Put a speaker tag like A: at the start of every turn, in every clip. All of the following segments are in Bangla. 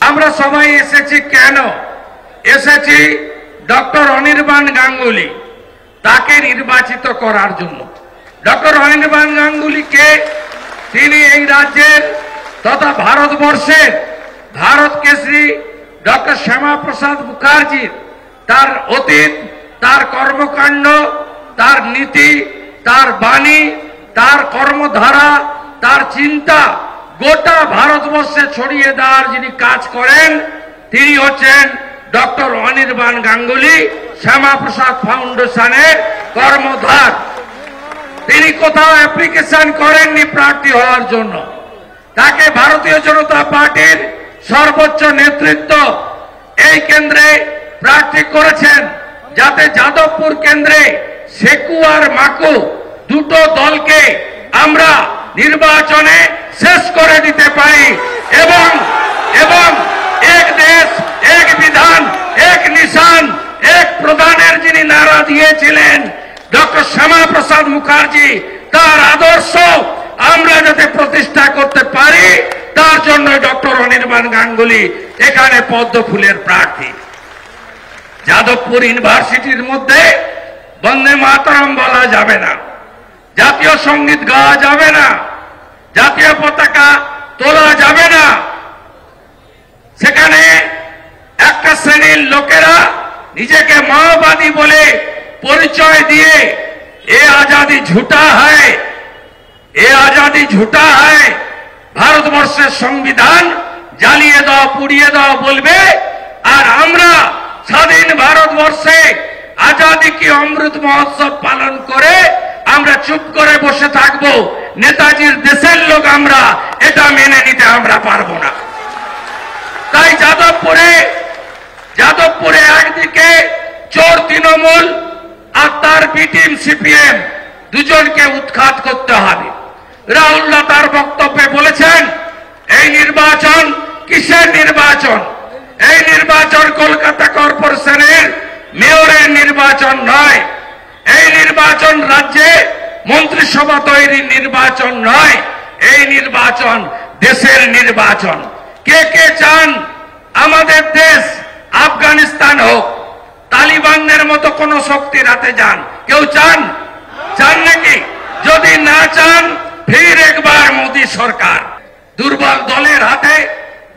A: আমরা সবাই এসেছি কেন? এসেছি ডক্টর অনির্বাণ গাঙ্গুলি, তাকে নির্বাচিত করার জন্য। ডক্টর অনির্বাণ গাঙ্গুলি কে? তিনি এই রাজ্যের তথা ভারতবর্ষের ভারত কেশরী ডক্টর শ্যামাপ্রসাদ মুখার্জির তার অতীত, তার কর্মকাণ্ড, তার নীতি, তার বাণী, তার কর্মধারা, তার চিন্তা গোটা ভারতবর্ষে ছড়িয়ে দেওয়ার যিনি কাজ করেন তিনি হচ্ছেন ডক্টর অনির্বাণ গাঙ্গুলি, শ্যামাপ্রসাদ ফাউন্ডেশনের কর্মধার। তিনি কোথাও অ্যাপ্লিকেশন করেননি প্রার্থী হওয়ার জন্য। তাকে ভারতীয় জনতা পার্টির সর্বোচ্চ নেতৃত্ব এই কেন্দ্রে প্রার্থী করেছেন যাতে যাদবপুর কেন্দ্রে শেকু আর মাকু দুটো দলকে আমরা নির্বাচনে শেষ করে দিতে পারি এবং এবং এক দেশ এক বিধান এক নিশান এক প্রধানের যিনি নারা দিয়েছিলেন ডক্টর শ্যামাপ্রসাদ মুখার্জি, তার আদর্শ আমরা যাতে প্রতিষ্ঠা করতে পারি তার জন্য ডক্টর অনির্বাণ গাঙ্গুলি এখানে পদ্ম ফুলের প্রার্থী। যাদবপুর ইউনিভার্সিটির মধ্যে বন্দে মাতরম বলা যাবে না, জাতীয় সঙ্গীত গাওয়া যাবে না, জাতীয় পতাকা তোলা যাবে না। সেখানে একটা শ্রেণীর লোকেরা নিজেকে মাওবাদী বলে পরিচয় দিয়ে এ আজাদি ঝুটা হয়, এ আজাদি ঝুটা হয়, ভারতবর্ষের সংবিধান জ্বালিয়ে দাও পুড়িয়ে দাও বলবে, আর আমরা স্বাধীন ভারতবর্ষে আজাদি কি অমৃত মহোৎসব পালন করে আমরা চুপ করে বসে থাকবো? নেতাজির দেশের লোক আমরা, এটা মেনে নিতে আমরা পারবো না। তাই যাদবপুরে একদিকে চোর তৃণমূল আর তার বি টিম সিপিএম দুজনকে উৎখাত করতে হবে। রাহুল্লাহ তার বক্তব্যে বলেছেন এই নির্বাচন কিসের নির্বাচন? এই নির্বাচন কলকাতা কর্পোরেশনের মেয়রের নির্বাচন নয়, এই নির্বাচন রাজ্যে মন্ত্রিসভা তৈরির নির্বাচন নয়, এই নির্বাচন দেশের নির্বাচন। কে কে চান আমাদের দেশ আফগানিস্তান হোক, তালিবানদের মতো কোন শক্তির হাতে যান? কেউ চান? চান নাকি? যদি না চান ফির একবার মোদী সরকার। দুর্বল দলের হাতে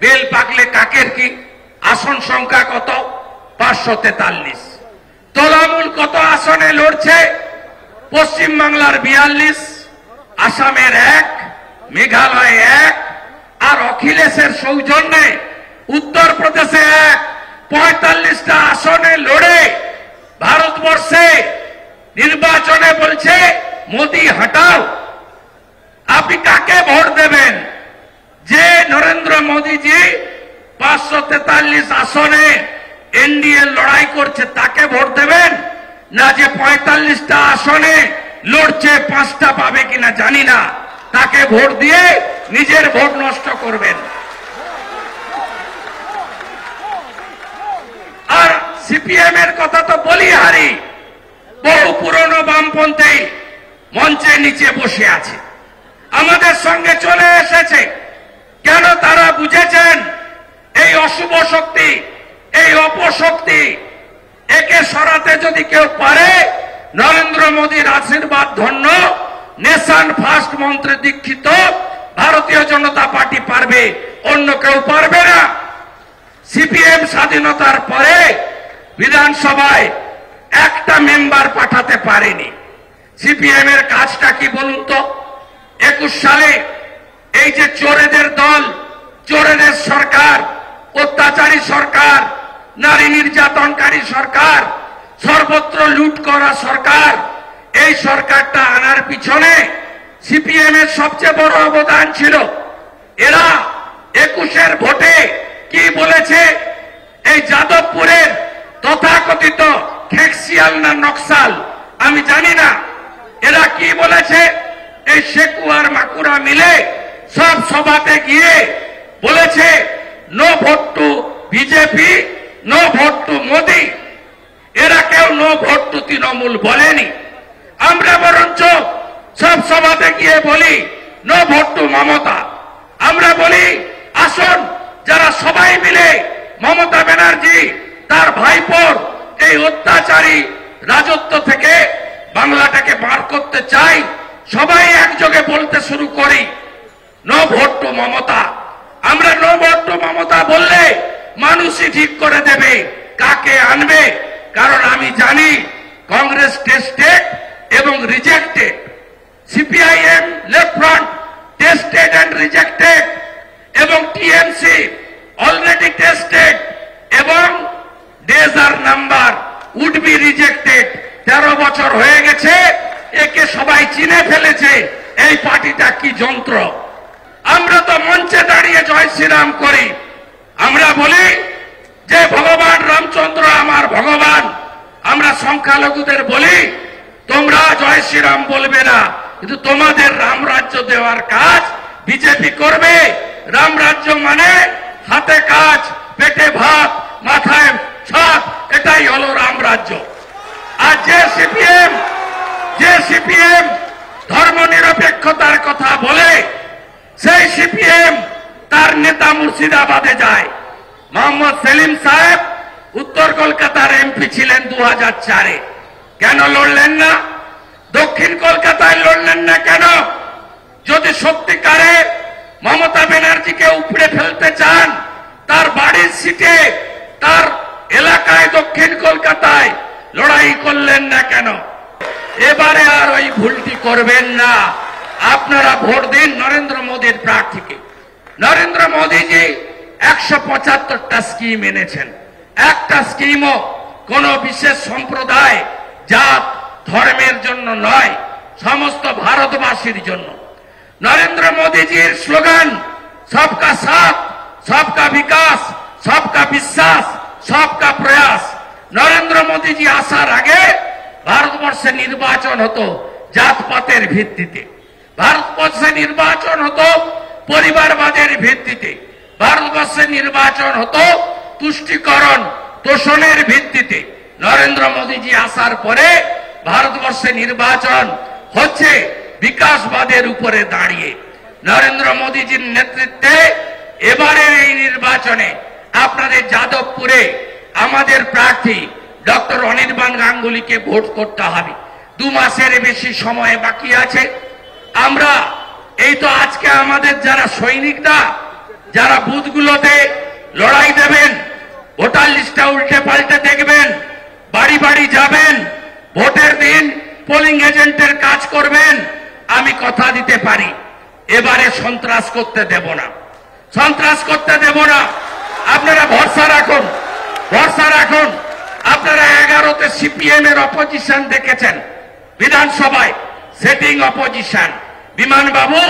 A: বেল পাকলে কাকের কি? আসন সংখ্যা কত? 543। তৃণমূল কত আসনে লড়ছে? পশ্চিমবাংলার 42, আসামের 1, মেঘালয় 1, আর অখিলেশের সৌজন্যে উত্তরপ্রদেশে 1, 45টা আসনে লড়ে ভারতবর্ষে নির্বাচনে বলছে মোদি হটাও। আপনি কাকে ভোট দেবেন? যে নরেন্দ্র মোদীজি 543 আসনে এনডিএ লড়াই করছে তাকে ভোট দেবেন, না যে 45টা আসনে লড়ছে 5টা পাবে কিনা জানি না তাকে ভোট দিয়ে নিজের ভোট নষ্ট করবেন? আর সিপিএম এর কথা তো বলি হারি, বহু পুরনো বামপন্থী মঞ্চে নিচে বসে আছে, আমাদের সঙ্গে চলে এসেছে। কেন? তারা বুঝেছেন এই অশুভ শক্তি, এই অপশক্তি, একে সরাতে যদি কেউ পারে, নরেন্দ্র মোদীর আশীর্বাদ ধন্য নেশন ফার্স্ট মন্ত্রে দীক্ষিত ভারতীয় জনতা পার্টি পারবে, অন্য কেউ পারবে না। সিপিএম স্বাধীনতার পরে বিধানসভায় একটা মেম্বার পাঠাতে পারেনি। সিপিএম এর কাজটা কি বলুন তো? 21 সালে এই যে চোরেদের দল, চোরেদের সরকার, অত্যাচারী সরকার, নারী নির্যাতনকারী সরকার, সর্বত্র লুট করা সরকার, এই সরকারটা আনার পিছনে সিপিএম এর সবচেয়ে বড় অবদান ছিল। এরা 21-এর ভোটে কি বলেছে? এই যাদবপুরের তথাকথিত খেকসিয়াল না নকশাল আমি জানি না, এরা কি বলেছে? এই শেকু আর মাকুরা মিলে সব সভাতে গিয়ে বলেছে no vote to BJP, no vote to Modi. এরা কেউ নো ভোট টু তৃণমূল বলেনি। আমরা বরঞ্চ সব সভাতে গিয়ে বলি নো ভোট টু মমতা। আমরা বলি আসুন যারা সবাই মিলে ব্যানার্জি তার ভাইপোর এই অত্যাচারী রাজত্ব থেকে বাংলাটাকে বার করতে চাই, সবাই একযোগে বলতে শুরু করি নো ভোট টু মমতা। আমরা নো ভোট টু মমতা বললে মানুষই ঠিক করে দেবে কাকে আনবে, কারণ আমি জানি কংগ্রেস টেস্টেড এবং rejected, CPIM left front tested and rejected, এবং টিএমসি অলরেডি টেস্টেড এবং days are number would be rejected. 13 বছর হয়ে গেছে, একে সবাই চিনে ফেলেছে এই পার্টিটা কি যন্ত্র। আমরা তো মঞ্চে দাঁড়িয়ে জয় শ্রীরাম করি, আমরা বলি যে ভগবান রামচন্দ্র আমার ভগবান। আমরা সংখ্যালঘুদের বলি তোমরা জয় শ্রীরাম বলবে না, কিন্তু তোমাদের রাম রাজ্য দেওয়ার কাজ বিজেপি করবে। রাম রাজ্য মানে হাতে কাজ, পেটে ভাত, মাথায় ছাদ, এটাই হলো রাম রাজ্য। আর যে সিপিএম ধর্ম নিরপেক্ষতার কথা বলে, সেই সিপিএম তার নেতা মুর্শিদাবাদে যায়। মোহাম্মদ সেলিম সাহেব উত্তর কলকাতার এমপি ছিলেন 2004-এ, কেন লড়লেন না? দক্ষিণ কলকাতায় লড়লেন না কেন? যদি সত্যিকারে মমতা ব্যানার্জিকে উপড়ে ফেলতে চান, তার বাড়ির সিটে, তার এলাকায় দক্ষিণ কলকাতায় লড়াই করলেন না কেন? এবারে আর ওই ভুলটি করবেন না। আপনারা ভোট দিন নরেন্দ্র মোদীর প্রার্থীকে। নরেন্দ্র মোদীজি 175টা স্কিম এনেছেন। একটা স্কিমও কোন বিশেষ সম্প্রদায়, জাত, ধর্মের জন্য নয়, সমস্ত ভারতবাসীর জন্য। নরেন্দ্র মোদীজির স্লোগান সবকা সাথ, সবকা বিকাশ, সবকা বিশ্বাস, সবকা প্রয়াস। নরেন্দ্র মোদীজি আসার আগে ভারতবর্ষে নির্বাচন হতো জাতপাতের ভিত্তিতে, ভারতবর্ষে নির্বাচন হতো পরিবারবাদের ভিত্তিতে, ভারতবর্ষে নির্বাচন হতো তুষ্টিকরণ তোষণের ভিত্তিতে। নরেন্দ্র মোদীজি আসার পরে ভারতবর্ষে নির্বাচন হচ্ছে বিকাশবাদের উপরে দাঁড়িয়ে। নরেন্দ্র মোদীজির নেতৃত্বে এবারের এই নির্বাচনে আপনাদের যাদবপুরে আমাদের প্রার্থী ডক্টর অনির্বাণ গাঙ্গুলিকে ভোট করতে হবে। 2 মাসের বেশি সময় বাকি আছে। আমরা এই তো আজকে আমাদের যারা সৈনিকরা, যারা বুথগুলোতে লড়াই দেবেন, ভোটার লিস্টটা উল্টে পাল্টে দেখবেন, বাড়ি বাড়ি যাবেন, ভোটের দিন পোলিং এজেন্টের কাজ করবেন, আমি কথা দিতে পারি এবারে সন্ত্রাস করতে দেব না, সন্ত্রাস করতে দেব না। আপনারা ভরসা রাখুন, ভরসা রাখুন। আপনারা 11তে সিপিএম এর অপোজিশন দেখেছেন বিধানসভায়, সেটিং অপোজিশন। বিমান বাবু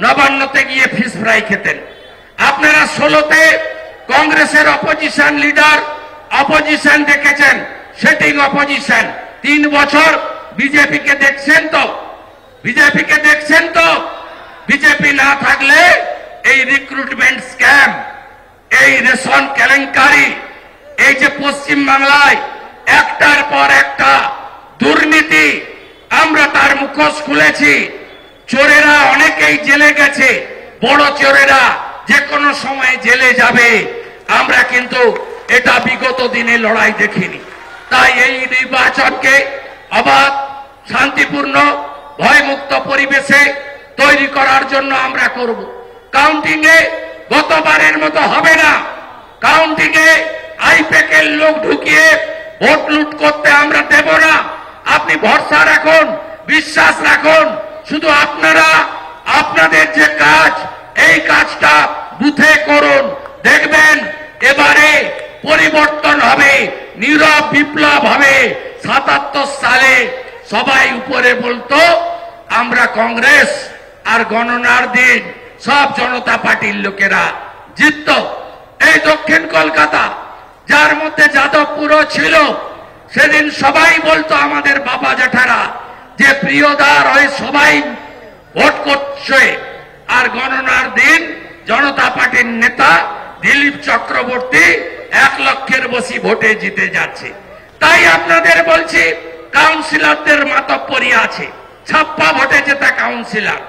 A: নবান্নতে গিয়ে ফিশ ফ্রাই খেতেন। আপনারা 16তে কংগ্রেসের অপোজিশন লিডার অপোজিশন দেখেছেন, সেটিং অপোজিশন। 3 বছর বিজেপিকে দেখছেন তো, বিজেপিকে দেখছেন তো। বিজেপি না থাকলে এই রিক্রুটমেন্ট স্ক্যাম, এই রেশন কেলেঙ্কারি, এই যে পশ্চিম বাংলায় একটার পর একটা দুর্নীতি, আমরা তার মুখোশ খুলেছি। চোরেরা অনেকেই জেলে গেছে, বড় চোরেরা যে কোনো সময় জেলে যাবে। আমরা কিন্তু এটা বিগত দিনে লড়াই দেখিনি। তাই এই নির্বাচনকে অবাধ, শান্তিপূর্ণ, ভয়মুক্ত পরিবেশে তৈরি করার জন্য আমরা করব। কাউন্টিং এ গতবারের মতো হবে না। কাউন্টিং এ আইপ্যাকের লোক ঢুকিয়ে ভোট লুট করতে আমরা দেব না। আপনি ভরসা রাখুন, বিশ্বাস রাখুন। শুধু আপনারা আপনাদের যে কাজ, এই কাজটা বুথে করুন, দেখবেন এবারে পরিবর্তন হবে, নীরব বিপ্লব হবে। 77 সালে সবাই উপরে বলতো আমরা কংগ্রেস, আর গণনার দিন সব জনতা পার্টির লোকেরা জিতত। এই দক্ষিণ কলকাতা, যার মধ্যে যাদবপুরও ছিল, সেদিন সবাই বলতো আমাদের বাবা জ্যাঠারা যে প্রিয়দার হয়ে সবাই ভোট করছে। আর গণনার দিন জনতা পার্টির নেতা দিলীপ চক্রবর্তী 1 লক্ষের বেশি ভোটে জিতে যাচ্ছে। তাই আপনাদের বলছি, কাউন্সিলরদের মাতব্বরি আছে। 56 ভোটে জেতা কাউন্সিলর,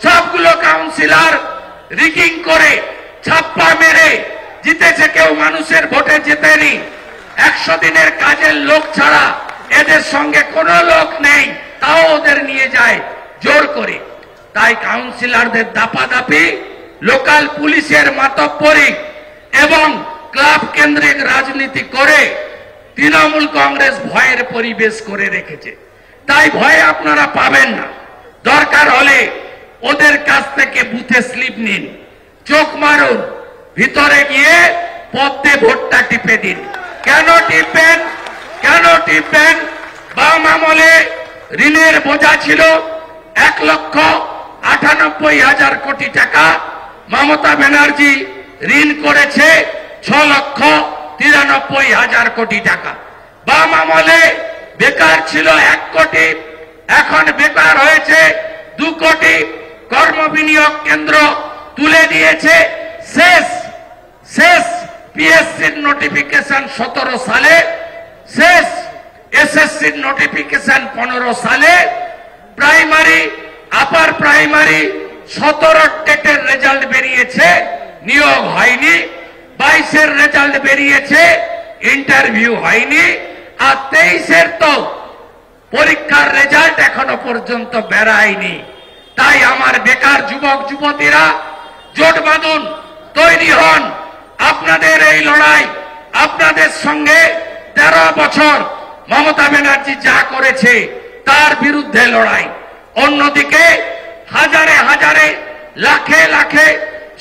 A: সবগুলো কাউন্সিলর রিগিং করে, ছাপ্পা মেরে জিতেছে, কেউ মানুষের ভোটে জেতেনি। 100 দিনের কাজের লোক ছাড়া এদের সঙ্গে কোনো লোক নেই, তাও ওদের নিয়ে যায় জোর করে। তাই কাউন্সিলরদের দাপাদাপি, লোকাল পুলিশের মাতব্বরি এবং ক্লাব কেন্দ্রিক রাজনীতি করে তৃণমূল কংগ্রেস ভয়ের পরিবেশ করে রেখেছে। তাই ভয়ে আপনারা পাবেন না। দরকার হলে ওদের কাছ থেকে বুথে স্লিপ নিন, চোখ মারুন, ভিতরে গিয়ে পদ্মে ভোটটা টিপে দিন। কেন টিপবেন? কেন টিপবেন? বাম আমলে ঋণের বোঝা ছিল 1,98,000 কোটি টাকা। মমতা ব্যানার্জি ঋণ করেছে 6,93,000 কোটি টাকা। বাম আমলে বেকার ছিল 1 কোটি, এখন বেকার হয়েছে 2 কোটি। কর্ম বিনিয়োগ কেন্দ্র তুলে দিয়েছে। শেষ পিএসসির নোটিফিকেশন 17 সালে, শেষ এসএসসির নোটিফিকেশন 15 সালে। প্রাইমারি, আপার প্রাইমারি 17 টেটের রেজাল্ট বেরিয়েছে, নিয়োগ হয়নি। 22-এর রেজাল্ট বেরিয়েছে, ইন্টারভিউ হয়নি। আর 23-এর তো পরীক্ষার রেজাল্ট এখনো পর্যন্ত বেরায়নি। তাই আমার বেকার যুবক যুবতীরা জোট বাঁধুন, তৈরি হন। আপনাদের এই লড়াই, আপনাদের সঙ্গে 13 বছর মমতা ব্যানার্জি যা করেছে তার বিরুদ্ধে লড়াই। অন্যদিকে হাজারে হাজারে, লাখে লাখে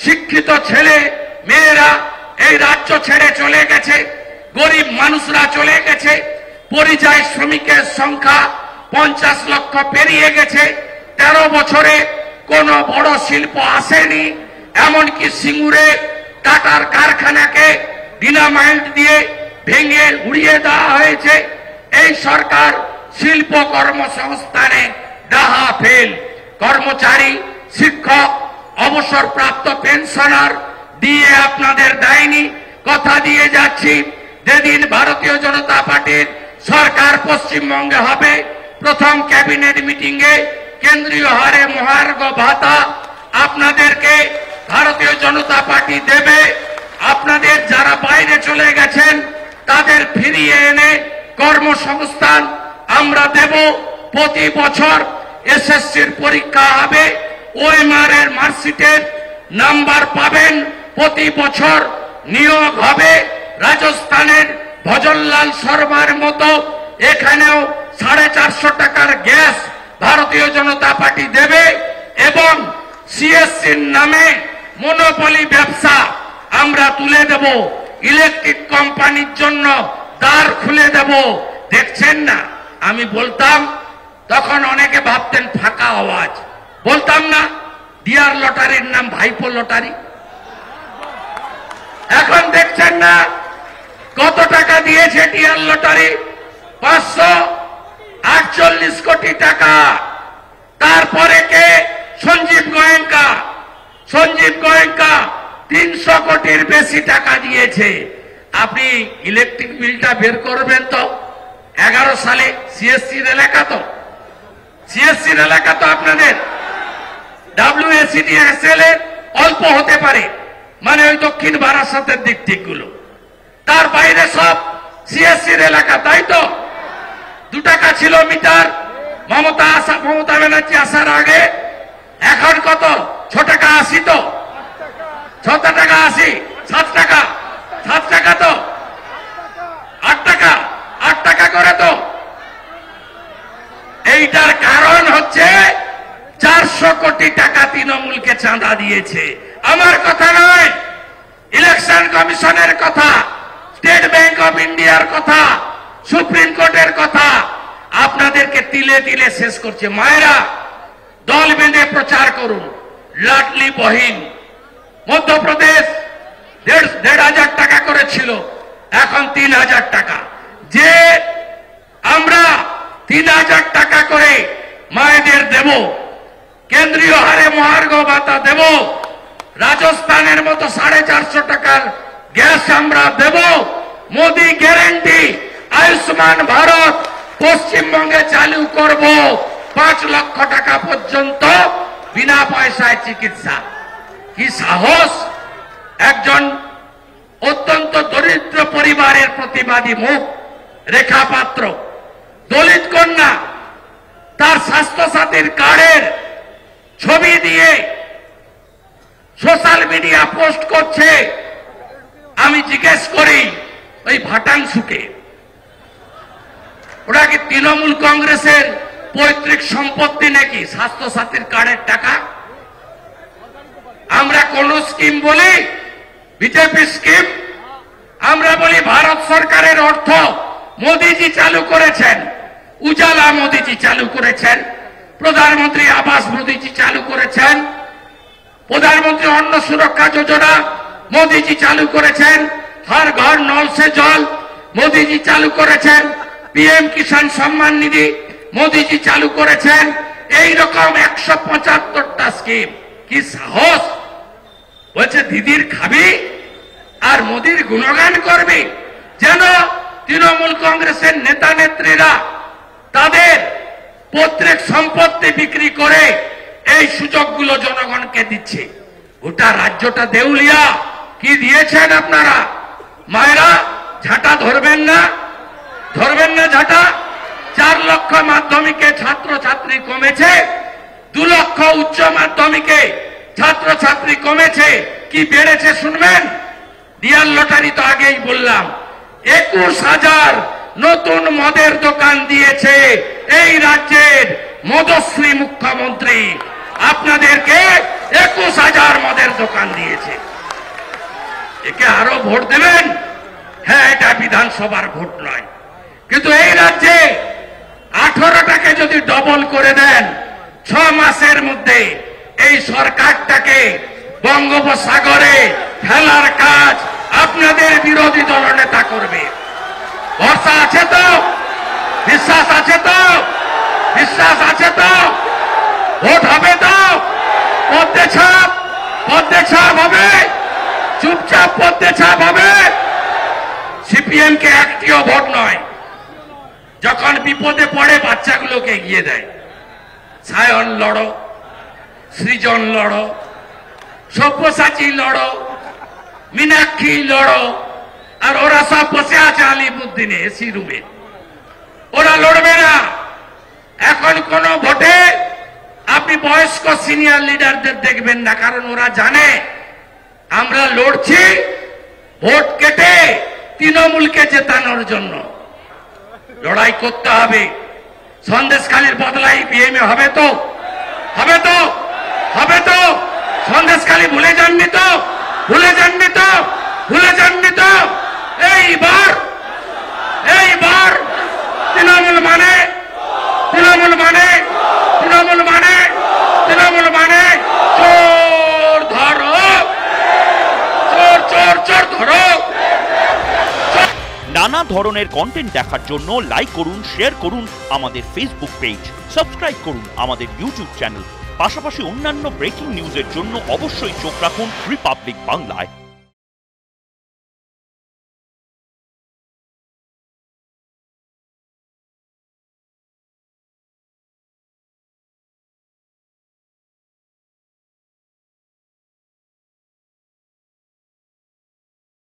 A: শিক্ষিত ছেলে মেয়েরা এই রাজ্য ছেড়ে চলে গেছে, গরিব মানুষরা চলে গেছে। পরিযায়ী শ্রমিকের সংখ্যা 50 লক্ষ পেরিয়ে গেছে। 13 বছরে কোনো বড় শিল্প আসেনি। এমনকি সিঙ্গুরে টাটার কারখানাকে ডিনামাইট দিয়ে ভেঙে উড়িয়ে দেওয়া হয়েছে। এই সরকার শিল্প কর্মসংস্থানে ডাহা ফেল। কর্মচারী, শিক্ষক, অবসরপ্রাপ্ত পেনশনার দিয়ে আপনাদের দেয়নি। কথা দিয়ে যাচ্ছি, যেদিন ভারতীয় জনতা পার্টির সরকার পশ্চিমবঙ্গে হবে, প্রথম ক্যাবিনেট মিটিংয়ে কেন্দ্রীয় হারে মহার্ঘ ভাতা আপনাদেরকে ভারতীয় জনতা পার্টি দেবে। আপনাদের যারা বাইরে চলে গেছেন তাদের ফিরিয়ে এনে কর্মসংস্থান আমরা দেব। প্রতি বছর এসএসসির পরীক্ষা হবে, ওএমআর এর মার্কশিটের নাম্বার পাবেন। প্রতি বছর নিয়োগ হবে। রাজস্থানের ভজনলাল শর্মার মতো এখানেও 450 টাকার গ্যাস ভারতীয় জনতা পার্টি দেবে। এবং সিএসসির নামে মনোপলি ব্যবসা আমরা তুলে দেব। ইলেকট্রিক কোম্পানির জন্য দ্বার খুলে দেব। দেখছেন না, আমি বলতাম তখন অনেকে ভাবতেন ফাঁকা আওয়াজ, বলতাম না ডিয়ার লটারির নাম ভাইপো লটারি। এখন দেখছেন না কত টাকা দিয়েছে ডিয়ার লটারি? 548 কোটি টাকা। তারপরে কে? সঞ্জীব গোয়েঙ্কা। সঞ্জীব গোয়েঙ্কা 300 কোটির বেশি টাকা দিয়েছে। আপনি ইলেকট্রিক বিলটা বের করবেন তো 11 সালে। সিএসসির এলাকা তো, সিএসসির এলাকা তো আপনাদের। WSEDSL এর অল্প হতে পারে, মানে ওই দক্ষিণ বারাসাতের দিক দিকগুলো। তার বাইরে সব সিএসসির এলাকা, তাই তো। 2 টাকা ছিল মিটার মমতা ব্যানার্জি আসার আগে। এখন কত? 6 টাকা 80 তো। 6 টাকা 80, 7 টাকা, 7 টাকা তো, 8 টাকা, 8 টাকা করে তো। এইটার কারণ হচ্ছে 400 কোটি টাকা তৃণমূলকে চাঁদা দিয়েছে। আমার কথা নয়, ইলেকশন কমিশনের কথা, স্টেট ব্যাংক অফ ইন্ডিয়ার কথা, সুপ্রিম কোর্টের কথা। আপনাদেরকে তিলে তিলে শেষ করছে। মায়েরা দল বেঁধে প্রচার করুন। লাডলি বহিন মধ্যপ্রদেশ 1,500 টাকা করেছিল, এখন 3,000 টাকা। যে আমরা 3,000 টাকা করে মায়েদের দেব, কেন্দ্রীয় হারে মহার্ঘ ভাতা দেব, রাজস্থানের মতো 450 টাকার গ্যাস আমরা দেব। মোদি গ্যারান্টি আয়ুষ্মান ভারত পশ্চিমবঙ্গে চালু করব। 5 লক্ষ টাকা পর্যন্ত বিনা পয়সায় চিকিৎসা। কি সাহস একজন পরিবারের প্রতিবাদী মুখ রেখা পাত্র দলিত কন্যা তার স্বাস্থ্য সাথীর কার্ডের ছবি দিয়ে সোশ্যাল মিডিয়া পোস্ট করছে। আমি জিজ্ঞেস করি ওই ভাটাংশুকে, ওটা কি তৃণমূল কংগ্রেসের পৈতৃক সম্পত্তি নাকি স্বাস্থ্য সাথীর কার্ডের টাকা? আমরা কোন স্কিম বলি বিজেপি স্কিম, আমরা বলি ভারত সরকারের অর্থ মোদিজি চালু করেছেন, উজালা মোদিজি চালু করেছেন, প্রধানমন্ত্রী আবাস মোদিজি চালু করেছেন, প্রধানমন্ত্রী অন্ন সুরক্ষা যোজনা মোদিজি চালু করেছেন, হর ঘর নল সে জল মোদিজি চালু করেছেন, পিএম কিষাণ সম্মান নিধি মোদিজি চালু করেছেন। এই রকম 175টা স্কিম। কি সাহস! বলছে দিদির খাবি আর মোদির গুণগান করবি, যেন তৃণমূল কংগ্রেসের নেতা নেত্রীরা তাদের পৈতৃক সম্পত্তি বিক্রি করে এই সুযোগগুলো জনগণকে দিচ্ছে। গোটা রাজ্যটা দেউলিয়া। কি দিয়েছেন আপনারা? মায়েরা ঝাঁটা ধরবেন না, ধরবেন না ঝাঁটা। 4 লক্ষ মাধ্যমিকে ছাত্র ছাত্রী কমেছে, 2 লক্ষ উচ্চ মাধ্যমিকে ছাত্র ছাত্রী কমেছে। কি বেড়েছে শুনবেন? ডিয়ার লটারি তো আগেই বললাম, 21,000 নতুন মদের দোকান দিয়েছে এই রাজ্যের মদশ্রী মুখ্যমন্ত্রী। আপনাদেরকে 21,000 মদের দোকান দিয়েছে। একে আরো ভোট দেবেন? হ্যাঁ, এটা বিধানসভার ভোট নয়, কিন্তু এই রাজ্যে 18টাকে যদি ডবল করে দেন 6 মাসের মধ্যে, এই সরকারটাকে বঙ্গোপসাগরে ফেলার কাজ আপনাদের বিরোধী দলনেতা করবে। ভরসা আছে তো? বিশ্বাস আছে তো? বিশ্বাস আছে তো? ভোট হবে তো? পদ্মে ছাপ হবে? চুপচাপ পদ্মে ছাপ হবে? সিপিএম কে একটিও ভোট নয়। যখন বিপদে পড়ে বাচ্চাগুলোকে এগিয়ে দেয়। সায়ন লড়ো, সৃজন লড়ো, সব্যসাচী লড়ো, মীনাক্ষী লড়ো, আর ওরা সব বসে আছে আলিমুদ্দিনে এসি রুমে। ওরা লড়বে না। এখন কোন ভোটে আপনি বয়স্ক সিনিয়র লিডারদের দেখবেন না, কারণ ওরা জানে আমরা লড়ছি ভোট কেটে তৃণমূলকে জেতানোর জন্য। লড়াই করতে হবে। সন্দেশখালীর বদলাই বিএমএ হবে তো? হবে তো? হবে তো? সন্দেশখালী ভুলে যাননি তো? ভুলে যাননি তো? ভুলে যাননি তো? এইবার তৃণমূল মানে চোর ধরো, চোর ধরো।
B: নানা ধরনের কন্টেন্ট দেখার জন্য লাইক করুন, শেয়ার করুন আমাদের ফেসবুক পেজ, সাবস্ক্রাইব করুন আমাদের ইউটিউব চ্যানেল। পাশাপাশি অন্যান্য ব্রেকিং নিউজের জন্য অবশ্যই চোখ রাখুন রিপাবলিক বাংলায়।